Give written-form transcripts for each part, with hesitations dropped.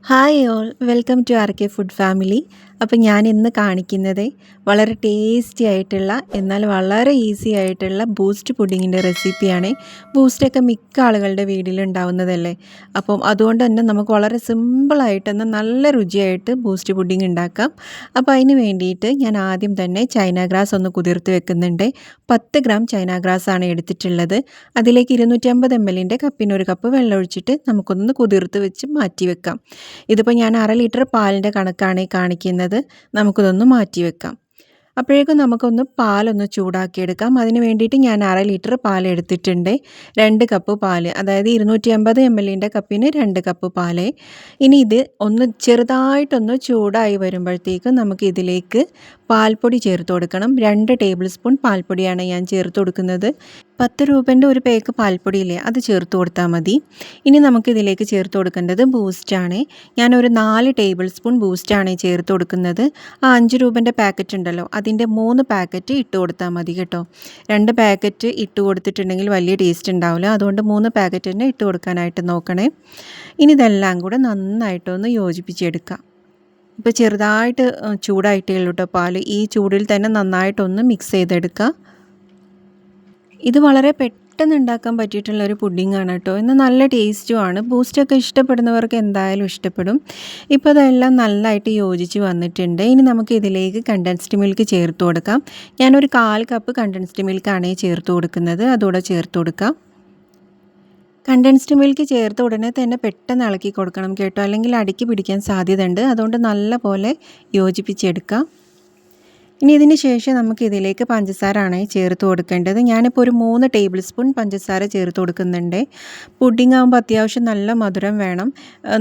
Hi all welcome to R K food family. അപ്പോൾ ഞാൻ ഇന്ന് കാണിക്കുന്നത് വളരെ ടേസ്റ്റി ആയിട്ടുള്ള എന്നാൽ വളരെ ഈസി ആയിട്ടുള്ള ബൂസ്റ്റ് പുഡിങ്ങിൻ്റെ റെസിപ്പിയാണ്. ബൂസ്റ്റൊക്കെ മിക്ക ആളുകളുടെ വീട്ടിലുണ്ടാവുന്നതല്ലേ. അപ്പം അതുകൊണ്ട് തന്നെ നമുക്ക് വളരെ സിമ്പിളായിട്ട് എന്നാൽ നല്ല രുചിയായിട്ട് ബൂസ്റ്റ് പുഡിങ് ഉണ്ടാക്കാം. അപ്പോൾ അതിന് വേണ്ടിയിട്ട് ഞാൻ ആദ്യം തന്നെ ചൈന ഗ്രാസ് ഒന്ന് കുതിർത്ത് വെക്കുന്നുണ്ട്. 10 ഗ്രാം ചൈന ഗ്രാസ് ആണ് എടുത്തിട്ടുള്ളത്. അതിലേക്ക് 250 ml കപ്പിനൊരു കപ്പ് വെള്ളം ഒഴിച്ചിട്ട് നമുക്കൊന്ന് കുതിർത്ത് വെച്ച് മാറ്റി വെക്കാം. ഇതിപ്പോൾ ഞാൻ 1/2 ലിറ്റർ പാലിൻ്റെ കണക്കാണ് ഈ കാണിക്കുന്നത്. നമുക്കിതൊന്ന് മാറ്റി വെക്കാം. അപ്പോഴേക്കും നമുക്കൊന്ന് പാലൊന്ന് ചൂടാക്കിയെടുക്കാം. അതിന് വേണ്ടിയിട്ട് ഞാൻ 1/2 ലിറ്റർ പാൽ എടുത്തിട്ടുണ്ട്. 2 കപ്പ് പാൽ, അതായത് 250 ml കപ്പിന് 2 കപ്പ് പാൽ. ഇനി ഇത് ഒന്ന് ചെറുതായിട്ടൊന്ന് ചൂടായി വരുമ്പോഴത്തേക്കും നമുക്ക് ഇതിലേക്ക് പാൽപ്പൊടി ചേർത്ത് കൊടുക്കണം. 2 ടേബിൾ സ്പൂൺ പാൽപ്പൊടിയാണ് ഞാൻ ചേർത്ത് കൊടുക്കുന്നത്. 10 രൂപേൻ്റെ ഒരു പേക്ക് പാൽപ്പൊടിയില്ലേ, അത് ചേർത്ത് കൊടുത്താൽ മതി. ഇനി നമുക്കിതിലേക്ക് ചേർത്ത് കൊടുക്കേണ്ടത് ബൂസ്റ്റാണ്. ഞാനൊരു 4 ടേബിൾ സ്പൂൺ ബൂസ്റ്റാണ് ചേർത്ത് കൊടുക്കുന്നത്. ആ 5 രൂപേൻ്റെ പാക്കറ്റ് ഉണ്ടല്ലോ, അതിൻ്റെ 3 പാക്കറ്റ് ഇട്ട് കൊടുത്താൽ മതി കേട്ടോ. 2 പാക്കറ്റ് ഇട്ട് കൊടുത്തിട്ടുണ്ടെങ്കിൽ വലിയ ടേസ്റ്റ് ഉണ്ടാവില്ല. അതുകൊണ്ട് 3 പാക്കറ്റ് തന്നെ ഇട്ട് കൊടുക്കാനായിട്ട് നോക്കണേ. ഇനി ഇതെല്ലാം കൂടെ നന്നായിട്ടൊന്ന് യോജിപ്പിച്ചെടുക്കാം. ഇപ്പോൾ ചെറുതായിട്ട് ചൂടായിട്ടേ ഉള്ളൂ കേട്ടോ പാൽ. ഈ ചൂടിൽ തന്നെ നന്നായിട്ടൊന്ന് മിക്സ് ചെയ്തെടുക്കുക. ഇത് വളരെ പെട്ടെന്ന് ഉണ്ടാക്കാൻ പറ്റിയിട്ടുള്ളൊരു പുഡിങ്ങാണ് കേട്ടോ. എന്നാൽ നല്ല ടേസ്റ്റുമാണ്. ബൂസ്റ്റൊക്കെ ഇഷ്ടപ്പെടുന്നവർക്ക് എന്തായാലും ഇഷ്ടപ്പെടും. ഇപ്പോൾ അതെല്ലാം നല്ലതായിട്ട് യോജിച്ച് വന്നിട്ടുണ്ട്. ഇനി നമുക്ക് ഇതിലേക്ക് കണ്ടൻസ്ഡ് മിൽക്ക് ചേർത്ത് കൊടുക്കാം. ഞാനൊരു 1/4 കപ്പ് കണ്ടൻസ്ഡ് മിൽക്കാണ് ചേർത്ത് കൊടുക്കുന്നത്. അതുകൂടെ ചേർത്ത് കൊടുക്കാം. കണ്ടൻസ്ഡ് മിൽക്ക് ചേർത്ത ഉടനെ തന്നെ പെട്ടെന്ന് ഇളക്കി കൊടുക്കണം കേട്ടോ, അല്ലെങ്കിൽ അടിക്ക് പിടിക്കാൻ സാധ്യതയുണ്ട്. അതുകൊണ്ട് നല്ല പോലെ യോജിപ്പിച്ചെടുക്കാം. ഇനി ഇതിന് ശേഷം നമുക്ക് ഇതിലേക്ക് പഞ്ചസാരയാണ് ചേർത്ത് കൊടുക്കേണ്ടത്. ഞാനിപ്പോൾ ഒരു 3 ടേബിൾ സ്പൂൺ പഞ്ചസാര ചേർത്ത് കൊടുക്കുന്നുണ്ട്. പുഡിംഗ് ആകുമ്പോൾ അത്യാവശ്യം നല്ല മധുരം വേണം.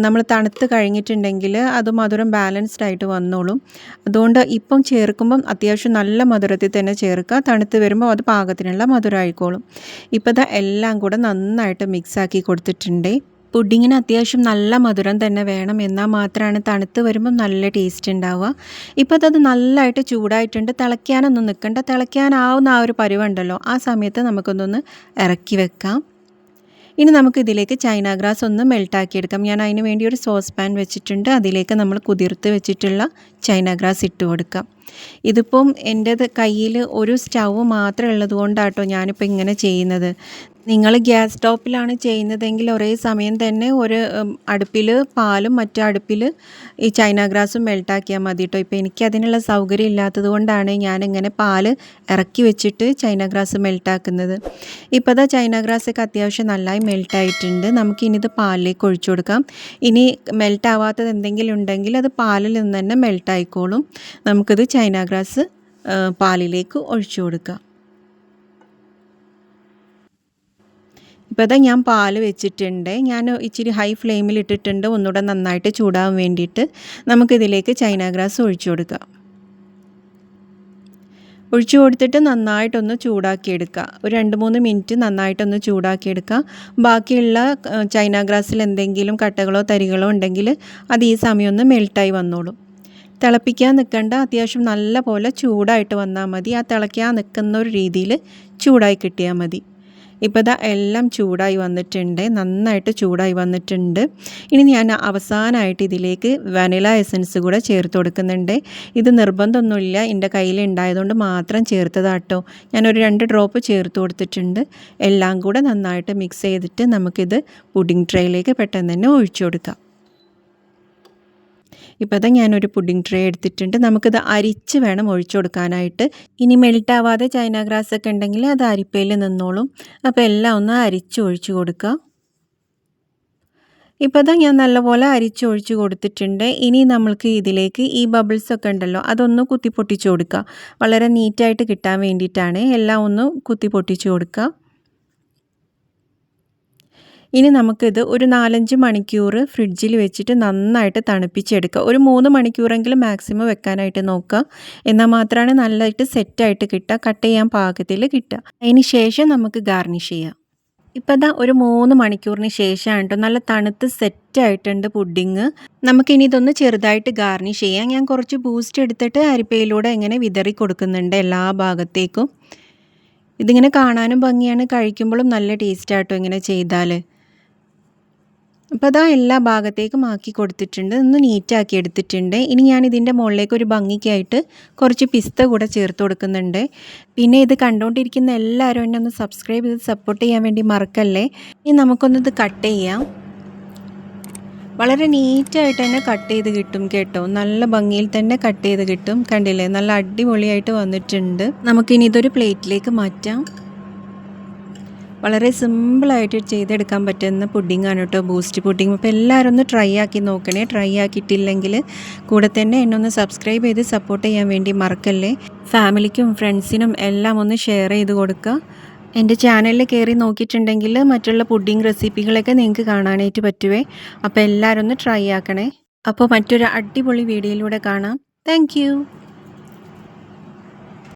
നമ്മൾ തണുത്ത് കഴിഞ്ഞിട്ടുണ്ടെങ്കിൽ അത് മധുരം ബാലൻസ്ഡ് ആയിട്ട് വന്നോളും. അതുകൊണ്ട് ഇപ്പം ചേർക്കുമ്പം അത്യാവശ്യം നല്ല മധുരത്തിൽ തന്നെ ചേർക്കുക. തണുത്ത് വരുമ്പോൾ അത് പാകത്തിനുള്ള മധുരം ആയിക്കോളും. ഇപ്പോൾ ഇത് എല്ലാം കൂടെ നന്നായിട്ട് മിക്സാക്കി കൊടുത്തിട്ടുണ്ട്. പുഡിങ്ങിന് അത്യാവശ്യം നല്ല മധുരം തന്നെ വേണം, എന്നാൽ മാത്രമാണ് തണുത്ത് വരുമ്പോൾ നല്ല ടേസ്റ്റ് ഉണ്ടാവുക. ഇപ്പോൾ അത് നല്ലതായിട്ട് ചൂടായിട്ടുണ്ട്. തിളയ്ക്കാനൊന്നും നിൽക്കണ്ട. തിളയ്ക്കാനാവുന്ന ആ ഒരു പരുവുണ്ടല്ലോ, ആ സമയത്ത് നമുക്കൊന്നൊന്ന് ഇറക്കി വെക്കാം. ഇനി നമുക്ക് ഇതിലേക്ക് ചൈന ഗ്രാസ് ഒന്ന് മെൽട്ടാക്കിയെടുക്കാം. ഞാൻ അതിന് വേണ്ടി ഒരു സോസ് പാൻ വെച്ചിട്ടുണ്ട്. അതിലേക്ക് നമ്മൾ കുതിർത്ത് വെച്ചിട്ടുള്ള ചൈന ഗ്രാസ് ഇട്ട് കൊടുക്കാം. ഇതിപ്പം എൻ്റെ കയ്യിൽ ഒരു സ്റ്റൗ മാത്രമേ ഉള്ളത് കൊണ്ടാട്ടോ ഞാനിപ്പോൾ ഇങ്ങനെ ചെയ്യുന്നത്. നിങ്ങൾ ഗ്യാസ് സ്റ്റോപ്പിലാണ് ചെയ്യുന്നതെങ്കിൽ ഒരേ സമയം തന്നെ ഒരു അടുപ്പിൽ പാലും മറ്റേ അടുപ്പിൽ ഈ ചൈന ഗ്രാസും മെൽട്ടാക്കിയാൽ മതി കേട്ടോ. ഇപ്പോൾ എനിക്ക് അതിനുള്ള സൗകര്യം ഇല്ലാത്തത് കൊണ്ടാണ് ഞാനിങ്ങനെ പാൽ ഇറക്കി വെച്ചിട്ട് ചൈന ഗ്രാസ് മെൽട്ടാക്കുന്നത്. ഇപ്പോൾ അതാ ചൈന ഗ്രാസൊക്കെ അത്യാവശ്യം നന്നായി മെൽട്ടായിട്ടുണ്ട്. നമുക്കിനി ഇത് പാലിലേക്ക് ഒഴിച്ചു കൊടുക്കാം. ഇനി മെൽട്ടാവാത്തത് എന്തെങ്കിലും ഉണ്ടെങ്കിൽ അത് പാലിൽ നിന്ന് തന്നെ മെൽട്ടായിക്കോളും. നമുക്കിത് ചൈന ഗ്രാസ് പാലിലേക്ക് ഒഴിച്ചു കൊടുക്കാം. ഇപ്പോൾ അതാ ഞാൻ പാൽ വെച്ചിട്ടുണ്ട്. ഞാൻ ഇച്ചിരി ഹൈ ഫ്ലെയിമിൽ ഇട്ടിട്ടുണ്ട്, ഒന്നുകൂടെ നന്നായിട്ട് ചൂടാകാൻ വേണ്ടിയിട്ട്. നമുക്കിതിലേക്ക് ചൈന ഗ്രാസ് ഒഴിച്ചു കൊടുക്കാം. ഒഴിച്ചു കൊടുത്തിട്ട് നന്നായിട്ടൊന്ന് ചൂടാക്കിയെടുക്കുക. ഒരു 2-3 മിനിറ്റ് നന്നായിട്ടൊന്ന് ചൂടാക്കിയെടുക്കുക. ബാക്കിയുള്ള ചൈന ഗ്രാസിൽ എന്തെങ്കിലും കട്ടകളോ തരികളോ ഉണ്ടെങ്കിൽ അത് ഈ സമയം ഒന്ന് മെൽട്ടായി വന്നോളും. തിളപ്പിക്കാൻ നിൽക്കേണ്ട, അത്യാവശ്യം നല്ല പോലെ ചൂടായിട്ട് വന്നാൽ മതി. ആ തിളയ്ക്കാൻ നിൽക്കുന്ന ഒരു രീതിയിൽ ചൂടായി കിട്ടിയാൽ മതി. ഇപ്പോൾ ഇതാ എല്ലാം ചൂടായി വന്നിട്ടുണ്ട്, നന്നായിട്ട് ചൂടായി വന്നിട്ടുണ്ട്. ഇനി ഞാൻ അവസാനമായിട്ട് ഇതിലേക്ക് വാനില എസൻസ് കൂടെ ചേർത്ത് കൊടുക്കുന്നുണ്ട്. ഇത് നിർബന്ധമൊന്നുമില്ല, എൻ്റെ കയ്യിൽ ഉണ്ടായതുകൊണ്ട് മാത്രം ചേർത്തതാട്ടോ. ഞാനൊരു 2 ഡ്രോപ്പ് ചേർത്ത് കൊടുത്തിട്ടുണ്ട്. എല്ലാം കൂടെ നന്നായിട്ട് മിക്സ് ചെയ്തിട്ട് നമുക്കിത് പുഡിംഗ് ട്രേയിലേക്ക് പെട്ടെന്ന് തന്നെ ഒഴിച്ചു കൊടുക്കാം. ഇപ്പോൾ അത് ഞാനൊരു പുഡിംഗ് ട്രേ എടുത്തിട്ടുണ്ട്. നമുക്കിത് അരിച്ച് വേണം ഒഴിച്ചു കൊടുക്കാനായിട്ട്. ഇനി മെൽട്ടാവാതെ ചൈന ഗ്രാസ് ഒക്കെ ഉണ്ടെങ്കിൽ അത് അരിപ്പയിൽ നിന്നോളും. അപ്പോൾ എല്ലാം ഒന്ന് അരിച്ച് ഒഴിച്ചു കൊടുക്കുക. ഇപ്പോൾ അത് ഞാൻ നല്ലപോലെ അരിച്ചൊഴിച്ച് കൊടുത്തിട്ടുണ്ട്. ഇനി നമ്മൾക്ക് ഇതിലേക്ക് ഈ ബബിൾസൊക്കെ ഉണ്ടല്ലോ, അതൊന്ന് കുത്തി പൊട്ടിച്ച് കൊടുക്കുക. വളരെ നീറ്റായിട്ട് കിട്ടാൻ വേണ്ടിയിട്ടാണ്. എല്ലാം ഒന്ന് കുത്തി പൊട്ടിച്ച് കൊടുക്കുക. ഇനി നമുക്കിത് ഒരു 4-5 മണിക്കൂർ ഫ്രിഡ്ജിൽ വെച്ചിട്ട് നന്നായിട്ട് തണുപ്പിച്ചെടുക്കുക. ഒരു 3 മണിക്കൂറെങ്കിലും മാക്സിമം വെക്കാനായിട്ട് നോക്കുക. എന്നാൽ മാത്രമാണ് നല്ലതായിട്ട് സെറ്റായിട്ട് കിട്ടുക, കട്ട് ചെയ്യാൻ പാകത്തിൽ കിട്ടുക. അതിന് ശേഷം നമുക്ക് ഗാർണിഷ് ചെയ്യാം. ഇപ്പോൾ ഇതാ ഒരു 3 മണിക്കൂറിന് ശേഷമാണ് കേട്ടോ നല്ല തണുത്ത് സെറ്റായിട്ടുണ്ട് പുഡിങ്. നമുക്കിനി ഇതൊന്ന് ചെറുതായിട്ട് ഗാർണിഷ് ചെയ്യാം. ഞാൻ കുറച്ച് ബൂസ്റ്റ് എടുത്തിട്ട് അരിപ്പയിലൂടെ ഇങ്ങനെ വിതറി കൊടുക്കുന്നുണ്ട് എല്ലാ ഭാഗത്തേക്കും. ഇതിങ്ങനെ കാണാനും ഭംഗിയാണ്, കഴിക്കുമ്പോഴും നല്ല ടേസ്റ്റാട്ടോ ഇങ്ങനെ ചെയ്താൽ. അപ്പോൾ അതാ എല്ലാ ഭാഗത്തേക്കും ആക്കി കൊടുത്തിട്ടുണ്ട്. ഒന്ന് നീറ്റാക്കി എടുത്തിട്ടുണ്ട്. ഇനി ഞാൻ ഇതിൻ്റെ മുകളിലേക്ക് ഒരു ഭംഗിക്കായിട്ട് കുറച്ച് പിസ്ത കൂടെ ചേർത്ത് കൊടുക്കുന്നുണ്ട്. പിന്നെ ഇത് കണ്ടുകൊണ്ടിരിക്കുന്ന എല്ലാവരും എന്നെ ഒന്ന് സബ്സ്ക്രൈബ് ചെയ്ത് സപ്പോർട്ട് ചെയ്യാൻ വേണ്ടി മറക്കല്ലേ. ഇനി നമുക്കൊന്നിത് കട്ട് ചെയ്യാം. വളരെ നീറ്റായിട്ട് തന്നെ കട്ട് ചെയ്ത് കിട്ടും കേട്ടോ. നല്ല ഭംഗിയിൽ തന്നെ കട്ട് ചെയ്ത് കിട്ടും. കണ്ടില്ലേ, നല്ല അടിപൊളിയായിട്ട് വന്നിട്ടുണ്ട്. നമുക്കിനി ഇതൊരു പ്ലേറ്റിലേക്ക് മാറ്റാം. വളരെ സിമ്പിളായിട്ട് ചെയ്തെടുക്കാൻ പറ്റുന്ന പുഡിങ്ങാണ് കേട്ടോ ബൂസ്റ്റ് പുഡിങ്. അപ്പോൾ എല്ലാവരും ഒന്ന് ട്രൈ ആക്കി നോക്കണേ. ട്രൈ ആക്കിയിട്ടില്ലെങ്കിൽ കൂടെ തന്നെ എന്നെ ഒന്ന് സബ്സ്ക്രൈബ് ചെയ്ത് സപ്പോർട്ട് ചെയ്യാൻ വേണ്ടി മറക്കല്ലേ. ഫാമിലിക്കും ഫ്രണ്ട്സിനും എല്ലാം ഒന്ന് ഷെയർ ചെയ്ത് കൊടുക്കുക. എൻ്റെ ചാനലിൽ കയറി നോക്കിയിട്ടുണ്ടെങ്കിൽ മറ്റുള്ള പുഡിങ് റെസിപ്പികളൊക്കെ നിങ്ങൾക്ക് കാണാനായിട്ട് പറ്റുവേ. അപ്പോൾ എല്ലാവരും ഒന്ന് ട്രൈ ആക്കണേ. അപ്പോൾ മറ്റൊരു അടിപൊളി വീഡിയോയിലൂടെ കാണാം. താങ്ക്